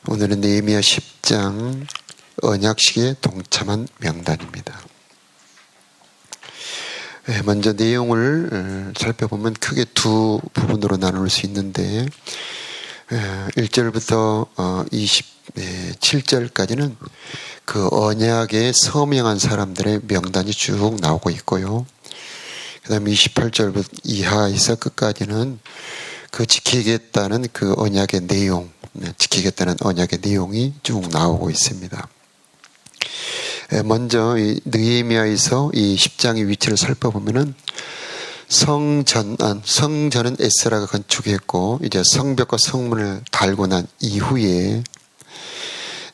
오늘은 느헤미야 10장 언약식에 동참한 명단입니다. 먼저 내용을 살펴보면 크게 두 부분으로 나눌 수 있는데 1절부터 27절까지는 그 언약에 서명한 사람들의 명단이 쭉 나오고 있고요. 그 다음에 28절 이하에서 끝까지는 그 지키겠다는 그 언약의 내용, 지키겠다는 언약의 내용이 쭉 나오고 있습니다. 먼저 이 느헤미야에서 이 10장의 위치를 살펴보면은 성전은 에스라가 건축했고 이제 성벽과 성문을 달고 난 이후에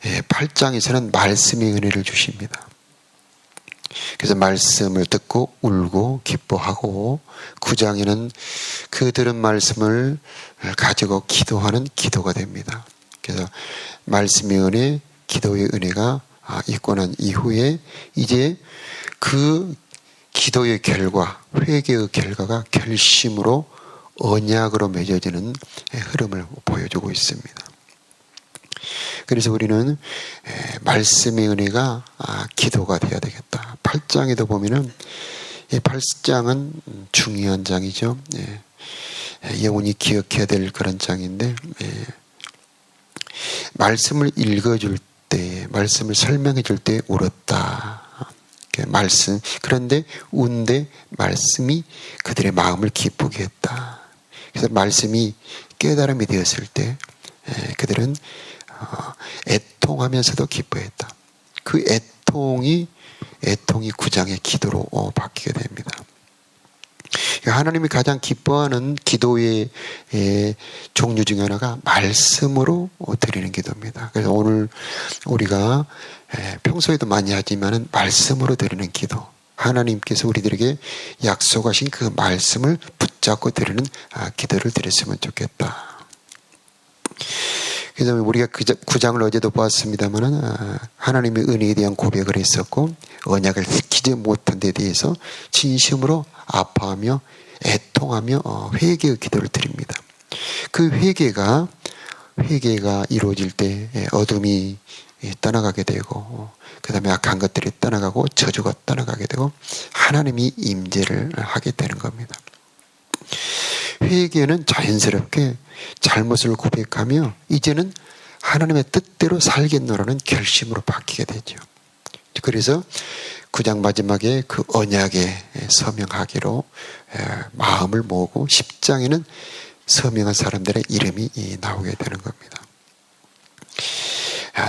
8장에서는 말씀의 은혜를 주십니다. 그래서 말씀을 듣고 울고 기뻐하고 9장에는 그 들은 말씀을 가지고 기도하는 기도가 됩니다. 그래서 말씀의 은혜, 기도의 은혜가 있고 난 이후에 이제 그 기도의 결과, 회개의 결과가 결심으로 언약으로 맺어지는 흐름을 보여주고 있습니다. 그래서 우리는 말씀의 은혜가 기도가 되어야 되겠다. 8장에도 보면은 8장은 중요한 장이죠. 영원히 기억해야 될 그런 장인데 말씀을 읽어줄 때, 말씀을 설명해 줄 때 울었다. 말씀, 그런데 운데 말씀이 그들의 마음을 기쁘게 했다. 그래서 말씀이 깨달음이 되었을 때 그들은 애통하면서도 기뻐했다. 그 애통이 9장의 기도로 바뀌게 됩니다. 하나님이 가장 기뻐하는 기도의 종류 중에 하나가 말씀으로 드리는 기도입니다. 그래서 오늘 우리가 평소에도 많이 하지만은 말씀으로 드리는 기도, 하나님께서 우리들에게 약속하신 그 말씀을 붙잡고 드리는 기도를 드렸으면 좋겠다. 그래서 우리가 9장을 어제도 보았습니다만은 하나님의 은혜에 대한 고백을 했었고 언약을 지키지 못한 데 대해서 진심으로 아파하며 애통하며 회개의 기도를 드립니다. 그 회개가 이루어질 때 어둠이 떠나가게 되고 그 다음에 악한 것들이 떠나가고 저주가 떠나가게 되고 하나님이 임재를 하게 되는 겁니다. 회개는 자연스럽게 잘못을 고백하며 이제는 하나님의 뜻대로 살겠노라는 결심으로 바뀌게 되죠. 그래서 9장 마지막에 그 언약에 서명하기로 마음을 모으고 10장에는 서명한 사람들의 이름이 나오게 되는 겁니다.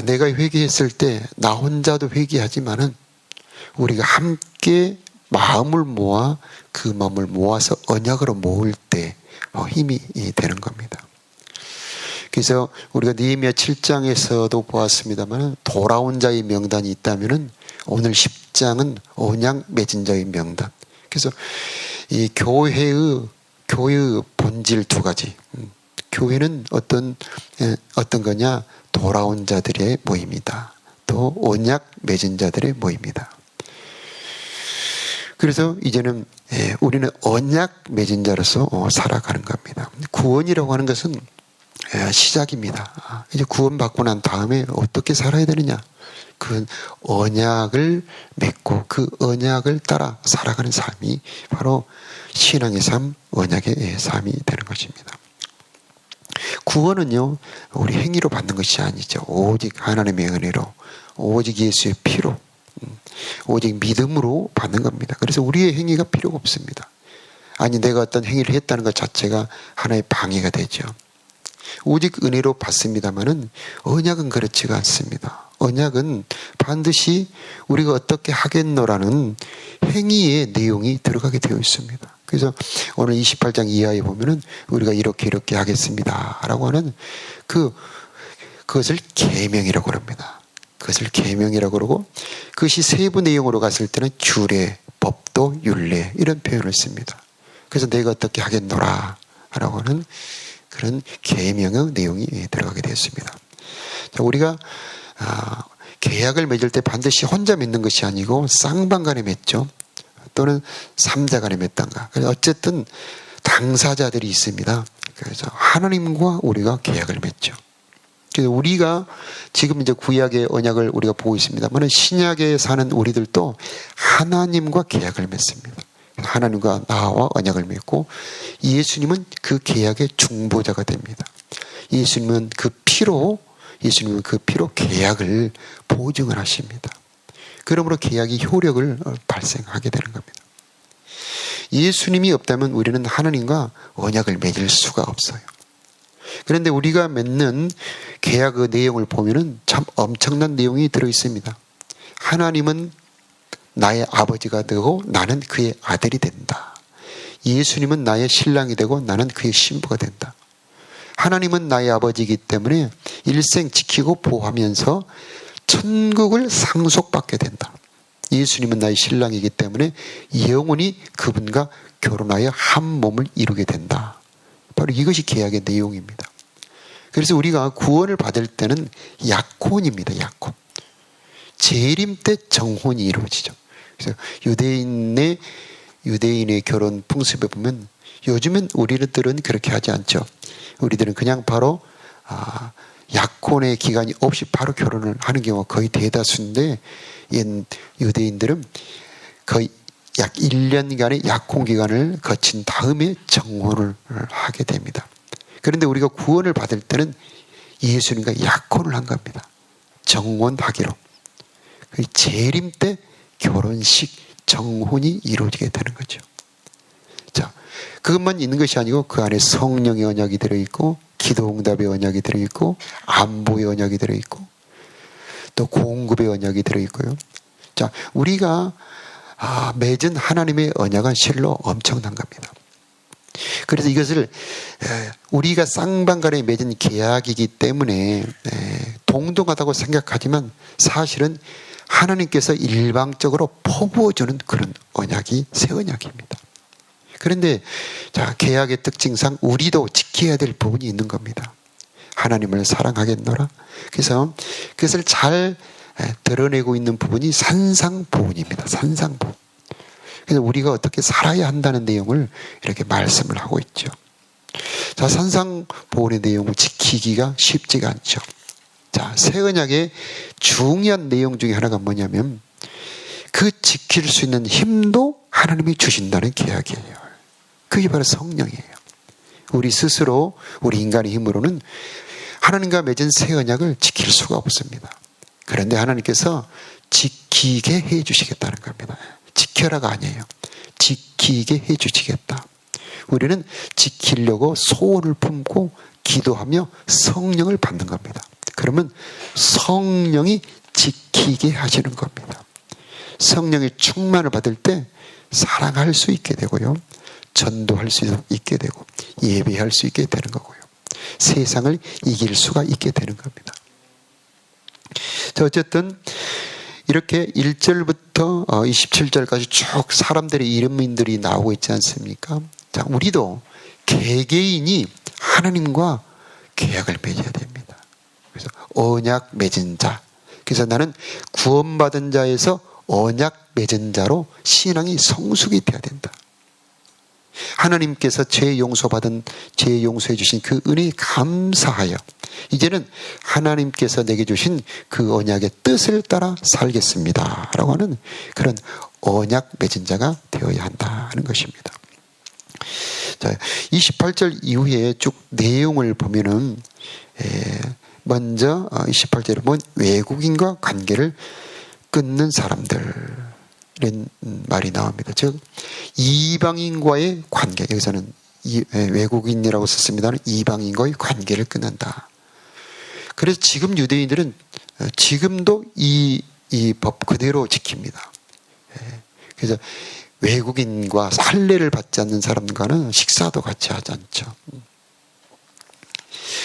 내가 회개했을 때 나 혼자도 회개하지만은 우리가 함께 마음을 모아 그 마음을 모아서 언약으로 모을 때 힘이 되는 겁니다. 그래서 우리가 느헤미야 7장에서도 보았습니다만 돌아온 자의 명단이 있다면은 오늘 10장은 언약 맺은 자의 명단. 그래서 이 교회의 본질 두 가지. 교회는 어떤 거냐? 돌아온 자들의 모임이다. 또 언약 맺은 자들의 모임이다. 그래서 이제는 우리는 언약 맺은 자로서 살아가는 겁니다. 구원이라고 하는 것은 시작입니다. 이제 구원받고 난 다음에 어떻게 살아야 되느냐? 그 언약을 맺고 그 언약을 따라 살아가는 삶이 바로 신앙의 삶, 언약의 삶이 되는 것입니다. 구원은요, 우리 행위로 받는 것이 아니죠. 오직 하나님의 은혜로, 오직 예수의 피로, 오직 믿음으로 받는 겁니다. 그래서 우리의 행위가 필요가 없습니다. 아니, 내가 어떤 행위를 했다는 것 자체가 하나의 방해가 되죠. 오직 은혜로 받습니다만은 언약은 그렇지가 않습니다. 언약은 반드시 우리가 어떻게 하겠노라는 행위의 내용이 들어가게 되어 있습니다. 그래서 오늘 28장 이하에 보면은 우리가 이렇게 하겠습니다 라고 하는 그것을 계명이라고 합니다. 그것을 계명이라고 그러고 그것이 세부 내용으로 갔을 때는 규례, 법도, 율례 이런 표현을 씁니다. 그래서 내가 어떻게 하겠노라 라고 하는 그런 계명의 내용이 들어가게 되었습니다. 자, 우리가 계약을 맺을 때 반드시 혼자 맺는 것이 아니고 쌍방간에 맺죠. 또는 삼자간에 맺던가. 그래서 어쨌든 당사자들이 있습니다. 그래서 하나님과 우리가 계약을 맺죠. 그래서 우리가 지금 이제 구약의 언약을 우리가 보고 있습니다만 신약에 사는 우리들도 하나님과 계약을 맺습니다. 하나님과 나와 언약을 맺고 예수님은 그 계약의 중보자가 됩니다. 예수님은 그 피로 계약을 보증을 하십니다. 그러므로 계약이 효력을 발생하게 되는 겁니다. 예수님이 없다면 우리는 하나님과 언약을 맺을 수가 없어요. 그런데 우리가 맺는 계약 그 내용을 보면은 참 엄청난 내용이 들어 있습니다. 하나님은 나의 아버지가 되고 나는 그의 아들이 된다. 예수님은 나의 신랑이 되고 나는 그의 신부가 된다. 하나님은 나의 아버지이기 때문에 일생 지키고 보호하면서 천국을 상속받게 된다. 예수님은 나의 신랑이기 때문에 영원히 그분과 결혼하여 한 몸을 이루게 된다. 바로 이것이 계약의 내용입니다. 그래서 우리가 구원을 받을 때는 약혼입니다. 약혼. 재림 때 정혼이 이루어지죠. 그래서 유대인의 결혼 풍습에 보면 요즘은 우리들은 그렇게 하지 않죠. 우리들은 그냥 바로 약혼의 기간이 없이 바로 결혼을 하는 경우가 거의 대다수인데 옛 유대인들은 거의 약 1년간의 약혼 기간을 거친 다음에 정혼을 하게 됩니다. 그런데 우리가 구원을 받을 때는 예수님과 약혼을 한 겁니다. 정혼하기로. 재림 때 결혼식 정혼이 이루어지게 되는 거죠. 자, 그것만 있는 것이 아니고 그 안에 성령의 언약이 들어있고 기도응답의 언약이 들어있고 안보의 언약이 들어있고 또 공급의 언약이 들어있고요. 자, 우리가 맺은 하나님의 언약은 실로 엄청난 겁니다. 그래서 이것을 우리가 쌍방간에 맺은 계약이기 때문에 동등하다고 생각하지만 사실은 하나님께서 일방적으로 퍼부어주는 그런 언약이 새 언약입니다. 그런데 자, 계약의 특징상 우리도 지켜야 될 부분이 있는 겁니다. 하나님을 사랑하겠노라. 그래서 그것을 잘 드러내고 있는 부분이 산상보훈입니다. 산상보훈. 그래서 우리가 어떻게 살아야 한다는 내용을 이렇게 말씀을 하고 있죠. 자, 산상보훈의 내용을 지키기가 쉽지가 않죠. 자, 새 언약의 중요한 내용 중에 하나가 뭐냐면 그 지킬 수 있는 힘도 하나님이 주신다는 계약이에요. 그게 바로 성령이에요. 우리 스스로 우리 인간의 힘으로는 하나님과 맺은 새 언약을 지킬 수가 없습니다. 그런데 하나님께서 지키게 해 주시겠다는 겁니다. 지켜라가 아니에요. 지키게 해 주시겠다. 우리는 지키려고 소원을 품고 기도하며 성령을 받는 겁니다. 그러면 성령이 지키게 하시는 겁니다. 성령의 충만을 받을 때 사랑할 수 있게 되고요. 전도할 수 있게 되고 예배할 수 있게 되는 거고요. 세상을 이길 수가 있게 되는 겁니다. 자, 어쨌든 이렇게 1절부터 27절까지 쭉 사람들의 이름들이 나오고 있지 않습니까? 자, 우리도 개개인이 하나님과 계약을 맺어야 됩니다. 그래서 언약 맺은 자. 그래서 나는 구원받은 자에서 언약 맺은 자로 신앙이 성숙이 돼야 된다. 하나님께서 죄 용서해 주신 그 은혜에 감사하여 이제는 하나님께서 내게 주신 그 언약의 뜻을 따라 살겠습니다 라고 하는 그런 언약 맺은 자가 되어야 한다는 것입니다. 자, 28절 이후에 쭉 내용을 보면은 먼저 28절에 보면 외국인과 관계를 끊는 사람들 이런 말이 나옵니다. 즉 이방인과의 관계, 여기서는 외국인이라고 썼습니다. 이방인과의 관계를 끊는다. 그래서 지금 유대인들은 지금도 이 법 그대로 지킵니다. 그래서 외국인과 할례를 받지 않는 사람과는 식사도 같이 하지 않죠.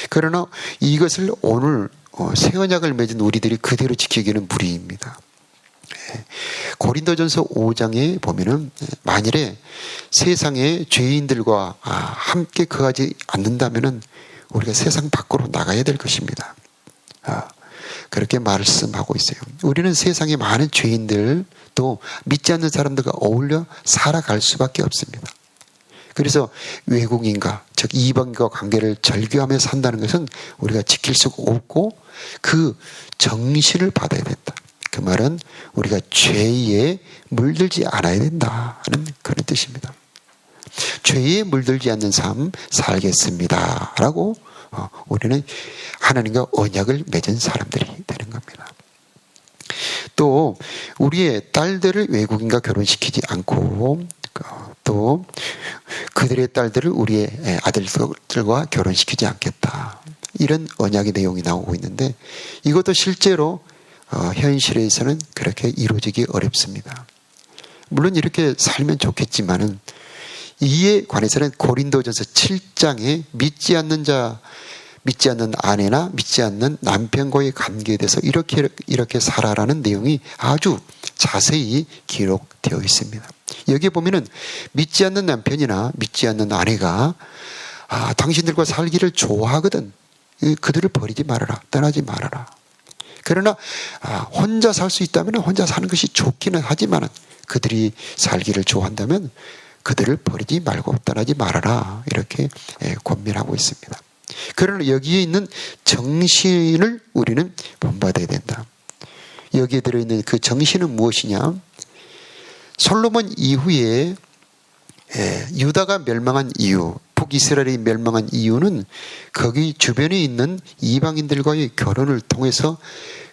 그러나 이것을 오늘 새 언약을 맺은 우리들이 그대로 지키기는 무리입니다. 고린도전서 5장에 보면은 만일에 세상의 죄인들과 함께 거하지 않는다면은 우리가 세상 밖으로 나가야 될 것입니다. 그렇게 말씀하고 있어요. 우리는 세상의 많은 죄인들 또 믿지 않는 사람들과 어울려 살아갈 수밖에 없습니다. 그래서 외국인과 즉 이방인과 관계를 절교하며 산다는 것은 우리가 지킬 수가 없고 그 정신을 받아야 된다. 그 말은 우리가 죄에 물들지 않아야 된다 하는 그런 뜻입니다. 죄에 물들지 않는 삶 살겠습니다 라고 우리는 하나님과 언약을 맺은 사람들이 되는 겁니다. 또 우리의 딸들을 외국인과 결혼시키지 않고 또 그들의 딸들을 우리의 아들들과 결혼시키지 않겠다. 이런 언약의 내용이 나오고 있는데 이것도 실제로 현실에서는 그렇게 이루어지기 어렵습니다. 물론 이렇게 살면 좋겠지만은 이에 관해서는 고린도전서 7장에 믿지 않는 아내나 믿지 않는 남편과의 관계에 대해서 이렇게 살아라는 내용이 아주 자세히 기록되어 있습니다. 여기에 보면은 믿지 않는 남편이나 믿지 않는 아내가 당신들과 살기를 좋아하거든. 그들을 버리지 말아라. 떠나지 말아라. 그러나 혼자 살 수 있다면 혼자 사는 것이 좋기는 하지만 그들이 살기를 좋아한다면 그들을 버리지 말고 떠나지 말아라. 이렇게 권면하고 있습니다. 그러나 여기에 있는 정신을 우리는 본받아야 된다. 여기에 들어있는 그 정신은 무엇이냐? 솔로몬 이후에 유다가 멸망한 이유, 북이스라엘이 멸망한 이유는 거기 주변에 있는 이방인들과의 결혼을 통해서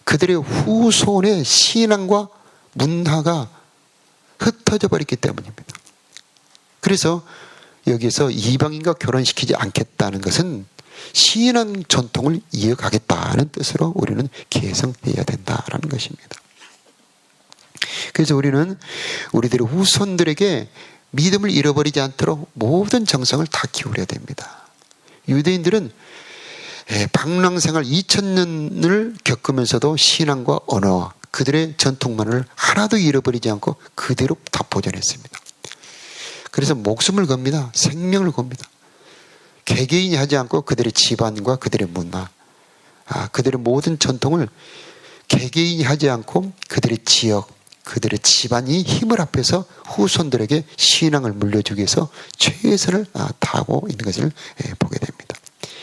그들의 후손의 신앙과 문화가 흩어져 버렸기 때문입니다. 그래서 여기서 이방인과 결혼시키지 않겠다는 것은 신앙 전통을 이어가겠다는 뜻으로 우리는 개성해야 된다라는 것입니다. 그래서 우리는 우리들의 후손들에게 믿음을 잃어버리지 않도록 모든 정성을 다 기울여야 됩니다. 유대인들은 방랑생활 2000년을 겪으면서도 신앙과 언어와 그들의 전통만을 하나도 잃어버리지 않고 그대로 다 보존했습니다. 그래서 목숨을 겁니다. 생명을 겁니다. 개개인이 하지 않고 그들의 집안과 그들의 문화, 그들의 모든 전통을 개개인이 하지 않고 그들의 지역, 그들의 집안이 힘을 합해서 후손들에게 신앙을 물려주기 위해서 최선을 다하고 있는 것을 보게 됩니다.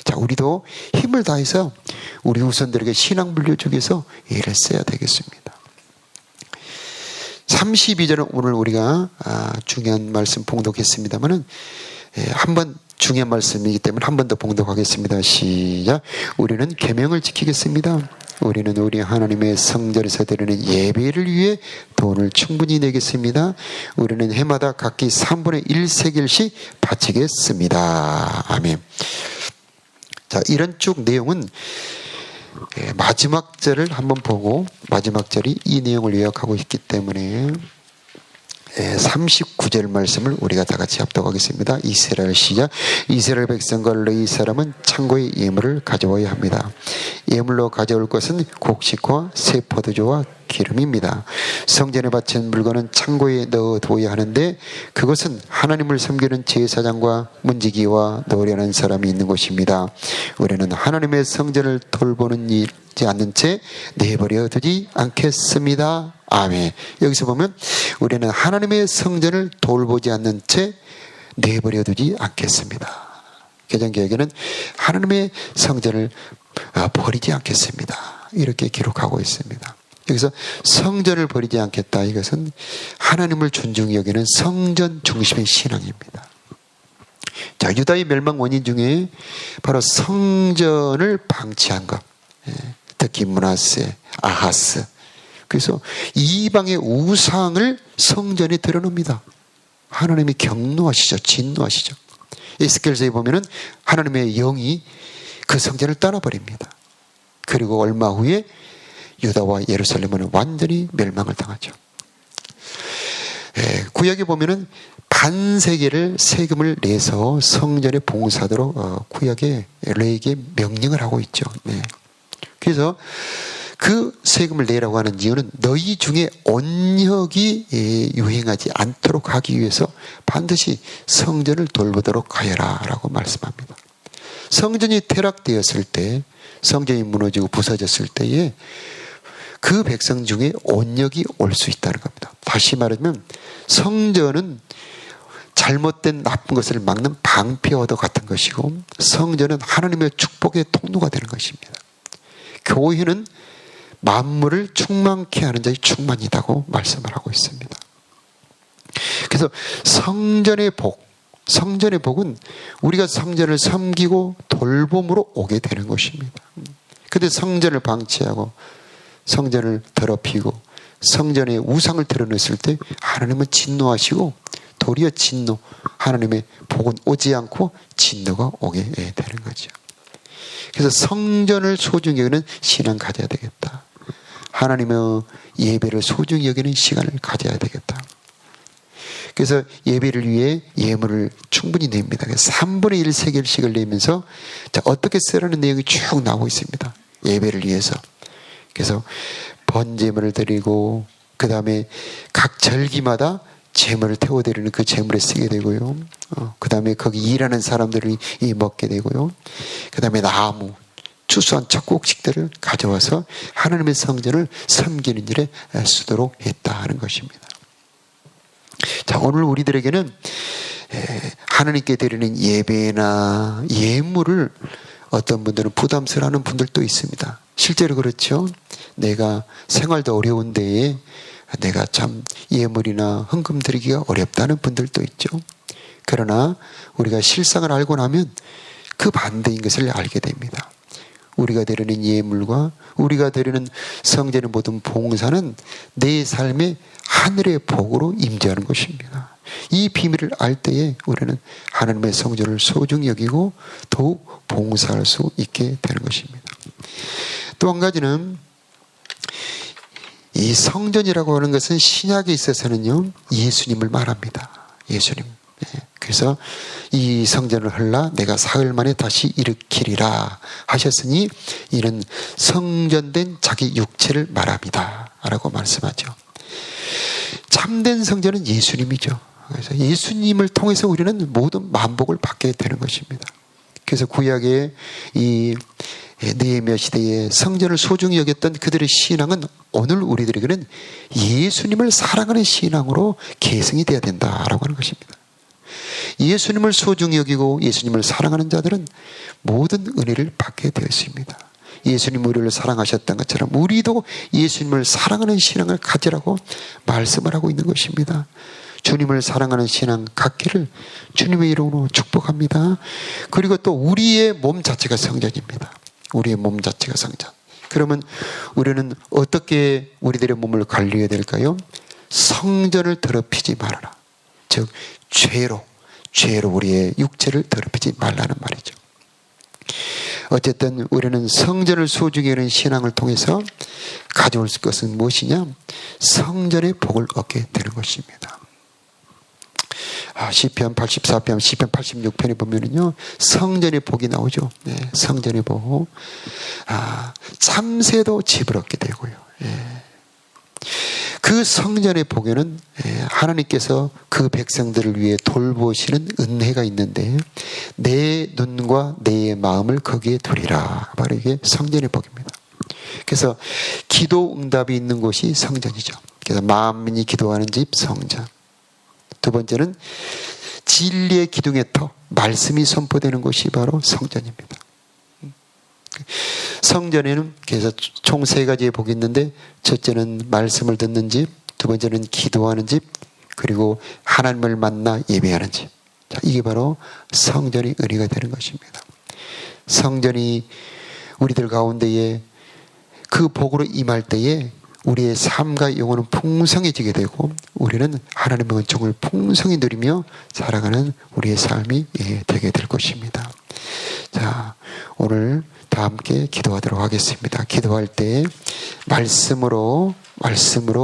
자, 우리도 힘을 다해서 우리 후손들에게 신앙 물려주기 위해서 애를 써야 되겠습니다. 32절은 오늘 우리가 중요한 말씀 봉독했습니다만은 한번 중요한 말씀이기 때문에 한 번 더 봉독하겠습니다. 시작. 우리는 계명을 지키겠습니다. 우리는 우리 하나님의 성전에서 드리는 예배를 위해 돈을 충분히 내겠습니다. 우리는 해마다 각기 3분의 1세겔씩 바치겠습니다. 아멘. 자, 이런 쭉 내용은 마지막 절을 한번 보고 마지막 절이 이 내용을 요약하고 있기 때문에 39절 말씀을 우리가 다 같이 합독하겠습니다. 이스라엘 시작. 이스라엘 백성과 레위 사람은 창고에 예물을 가져와야 합니다. 예물로 가져올 것은 곡식과 새 포도주와 기름입니다. 성전에 바친 물건은 창고에 넣어둬야 하는데 그것은 하나님을 섬기는 제사장과 문지기와 노래하는 사람이 있는 곳입니다. 우리는 하나님의 성전을 돌보는 일지 않는 채 내버려 두지 않겠습니다. 아멘. 여기서 보면 우리는 하나님의 성전을 돌보지 않는 채 내버려 두지 않겠습니다. 개정개혁에는 하나님의 성전을 버리지 않겠습니다. 이렇게 기록하고 있습니다. 여기서 성전을 버리지 않겠다. 이것은 하나님을 존중히 여기는 성전 중심의 신앙입니다. 자, 유다의 멸망 원인 중에 바로 성전을 방치한 것. 특히 므낫세, 아하스. 그래서 이방의 우상을 성전에 드러놉니다. 하나님이 경노하시죠. 진노하시죠. 에스겔서에 보면은 하나님의 영이 그 성전을 떠나버립니다. 그리고 얼마 후에 유다와 예루살렘은 완전히 멸망을 당하죠. 구약에 보면은 반세겔을 세금을 내서 성전에 봉사하도록 구약에 레위기에 명령을 하고 있죠. 네. 그래서 그 세금을 내라고 하는 이유는 너희 중에 언역이 유행하지 않도록 하기 위해서 반드시 성전을 돌보도록 하여라 라고 말씀합니다. 성전이 퇴락되었을 때, 성전이 무너지고 부서졌을 때에 그 백성 중에 언역이 올 수 있다는 겁니다. 다시 말하면 성전은 잘못된 나쁜 것을 막는 방패와도 같은 것이고, 성전은 하나님의 축복의 통로가 되는 것입니다. 교회는 만물을 충만케 하는 자의 충만이라고 말씀을 하고 있습니다. 그래서 성전의 복은 우리가 성전을 섬기고 돌봄으로 오게 되는 것입니다. 그런데 성전을 방치하고 성전을 더럽히고 성전의 우상을 드러냈을 때 하나님은 진노하시고, 도리어 하나님의 복은 오지 않고 진노가 오게 되는 거죠. 그래서 성전을 소중히 여기는 신앙 가져야 되겠다. 하나님의 예배를 소중히 여기는 시간을 가져야 되겠다. 그래서 예배를 위해 예물을 충분히 냅니다. 그래서 3분의 1 세겔씩을 내면서 어떻게 쓰라는 내용이 쭉 나오고 있습니다. 예배를 위해서. 그래서 번제물을 드리고, 그 다음에 각 절기마다 제물을 태워드리는 그 제물에 쓰게 되고요. 그 다음에 거기 일하는 사람들이 먹게 되고요. 그 다음에 나무, 추수한 척곡식들을 가져와서 하나님의 성전을 섬기는 일에 쓰도록 했다는 것입니다. 자, 오늘 우리들에게는 하나님께 드리는 예배나 예물을 어떤 분들은 부담스러워하는 분들도 있습니다. 실제로 그렇죠. 내가 생활도 어려운 데에 내가 참 예물이나 헌금 드리기가 어렵다는 분들도 있죠. 그러나 우리가 실상을 알고 나면 그 반대인 것을 알게 됩니다. 우리가 드리는 예물과 우리가 드리는 성전의 모든 봉사는 내 삶의 하늘의 복으로 임재하는 것입니다. 이 비밀을 알 때에 우리는 하나님의 성전을 소중히 여기고 더욱 봉사할 수 있게 되는 것입니다. 또 한 가지는, 이 성전이라고 하는 것은 신약에 있어서는요, 예수님을 말합니다. 예수님. 그래서 이 성전을 헐라 내가 사흘 만에 다시 일으키리라 하셨으니 이는 성전된 자기 육체를 말합니다 라고 말씀하죠. 참된 성전은 예수님이죠. 그래서 예수님을 통해서 우리는 모든 만복을 받게 되는 것입니다. 그래서 구약의 이 느헤미야 시대에 성전을 소중히 여겼던 그들의 신앙은 오늘 우리들에게는 예수님을 사랑하는 신앙으로 계승이 되어야 된다라고 하는 것입니다. 예수님을 소중히 여기고 예수님을 사랑하는 자들은 모든 은혜를 받게 되어 있습니다. 예수님 우리를 사랑하셨던 것처럼 우리도 예수님을 사랑하는 신앙을 가지라고 말씀을 하고 있는 것입니다. 주님을 사랑하는 신앙 갖기를 주님의 이름으로 축복합니다. 그리고 또 우리의 몸 자체가 성전입니다. 우리의 몸 자체가 성전. 그러면 우리는 어떻게 우리들의 몸을 관리해야 될까요? 성전을 더럽히지 말아라. 즉 죄로 우리의 육체를 더럽히지 말라는 말이죠. 어쨌든 우리는 성전을 소중히 여기는 신앙을 통해서 가져올 것은 무엇이냐? 성전의 복을 얻게 되는 것입니다. 시편 84편, 시편 86편에 보면은요, 성전의 복이 나오죠. 네, 성전의 복. 참새도 집을 얻게 되고요. 그 성전의 복에는 하나님께서 그 백성들을 위해 돌보시는 은혜가 있는데, 내 눈과 내 마음을 거기에 두리라. 바로 이게 성전의 복입니다. 그래서 기도 응답이 있는 곳이 성전이죠. 그래서 만민이 기도하는 집 성전. 두 번째는 진리의 기둥의 터, 말씀이 선포되는 곳이 바로 성전입니다. 성전에는 그래서 총 3가지의 복이 있는데, 첫째는 말씀을 듣는 집, 두 번째는 기도하는 집, 그리고 하나님을 만나 예배하는 집. 자, 이게 바로 성전이 은혜가 되는 것입니다. 성전이 우리들 가운데에 그 복으로 임할 때에 우리의 삶과 영혼은 풍성해지게 되고, 우리는 하나님의 은총을 풍성히 누리며 살아가는 우리의 삶이 되게 될 것입니다. 자, 오늘 다 함께 기도하도록 하겠습니다. 기도할 때 말씀으로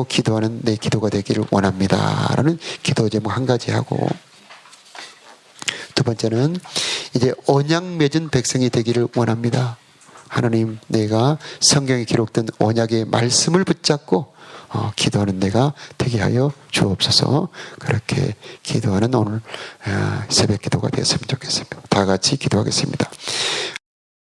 기도하는 내 기도가 되기를 원합니다 라는 기도 제목 한 가지 하고, 두 번째는 이제 언약 맺은 백성이 되기를 원합니다. 하나님, 내가 성경에 기록된 언약의 말씀을 붙잡고 기도하는 내가 되게 하여 주옵소서. 그렇게 기도하는 오늘 새벽 기도가 되었으면 좋겠습니다. 다 같이 기도하겠습니다.